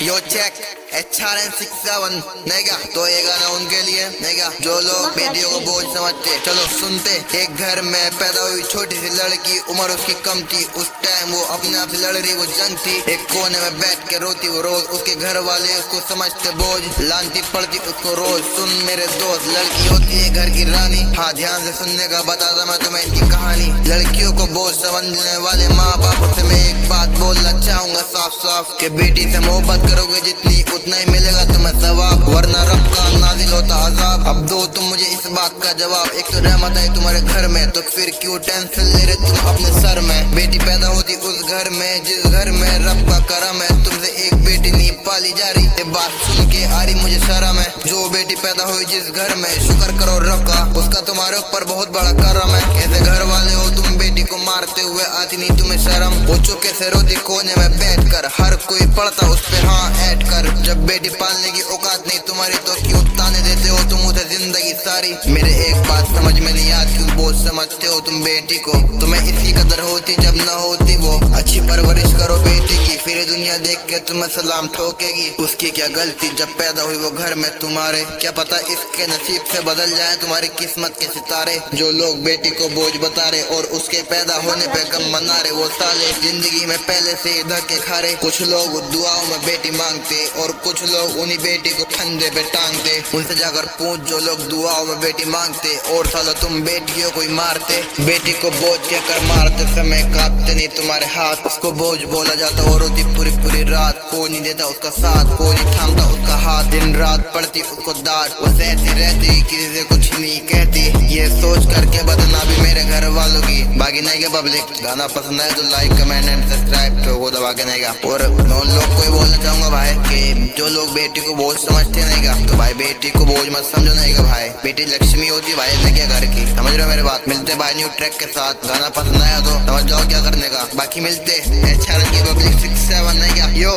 यो check HRN67 नहीं क्या? तो ये गाना उनके लिए नहीं क्या जो लोग बेटियों को बोझ समझते। चलो सुनते। एक घर में पैदा हुई छोटी सी लड़की, उम्र उसकी कम थी। उस टाइम वो अपने आप से लड़ रही, वो जंग थी। एक कोने में बैठ के रोती वो रोज। उसके घर वाले उसको समझते बोझ, लानती पड़ती उसको रोज। सुन मेरे दोस्त, लड़की होती है घर की रानी। हाँ ध्यान से सुनने का बताता मैं तुम्हें इनकी कहानी। लड़कियों को बोझ समझने वाले माँ बाप से मैं एक बात बोलना चाहूंगा साफ साफ कि बेटी से मोहब्बत करोगे जितनी उतना ही मिलेगा तुम्हें सवाब, वरना रब का नाजिल होता अजाब। अब दो तुम मुझे इस बात का जवाब। एक तो रहमत है तुम्हारे घर में, तो फिर क्यों टेंशन ले रहे तुम अपने सर में। बेटी पैदा होती उस घर में जिस घर में रब का करम है। तुमसे एक बेटी नहीं पाली जा रही, ये बात सुन के आ रही मुझे शर्म है। जो बेटी पैदा हुई जिस घर में, शुक्र करो रब का, उसका तुम्हारे ऊपर बहुत बड़ा करम है। कैसे घर वाले हो तुम बेटी को मारते हुए, आती नहीं तुम्हें शर्म। वो चुपके से रोती कोने में बैठ कर, हर कोई पढ़ता उस पे हाँ ऐड कर। जब बेटी पालने की औकात नहीं तुम्हारी तो क्यों ताने देते हो तुम उसे जिंदगी सारी। मेरे एक बात समझ में नहीं आती, क्यों बोझ समझते हो तुम बेटी को। तुम्हें इसकी कदर होती जब न होती वो। अच्छी परवरिश करो बेटी की, फिर दुनिया देख के तुम्हें सलाम ठोकेगी। उसकी क्या गलती जब पैदा हुई वो घर में तुम्हारे। क्या पता इसके नसीब से बदल जाए तुम्हारी किस्मत के सितारे। जो लोग बेटी को बोझ बता रहे और उसके पैदा होने पे गम मना रहे, वो साले जिंदगी में पहले से धक्के खा रहे। कुछ लोग दुआओं में बेटी मांगते और कुछ लोग उन्हीं बेटी को फंदे पे टांगते। उनसे जाकर पूछ जो लोग दुआओं में बेटी मांगते और सालो तुम बेटियों को ही मारते। बेटी को बोझ कहकर मारते समय कांपते नहीं तुम्हारे हाथ। उसको बोझ बोला जाता और रोती पूरी पूरी रात। कोई नहीं देता उसका साथ, कोई नहीं थामता उसका हाथ। दिन रात पड़ती उसको डांट, वो सहती रहती किसी से कुछ नहीं कहती। ये सोच करके बदना भी मेरे घर वालों की। बाकी नहीं के पब्लिक, गाना पसंद आए तो लाइक कमेंट एंड सब्सक्राइब तो वो दबा के नहीं का। और मैं उन लोग को बोलना चाहूंगा भाई कि जो लोग बेटी को बोझ समझते नहीं का, तो भाई बेटी को बोझ मत समझो नहीं का भाई। बेटी लक्ष्मी होती है भाई, क्या घर की। समझ रहे हो मेरे बात। मिलते भाई न्यू ट्रैक के साथ। गाना पसंद आया तो समझ जाओ क्या करने का। बाकी मिलते HRN की पब्लिक 67 नहीं क्या। यो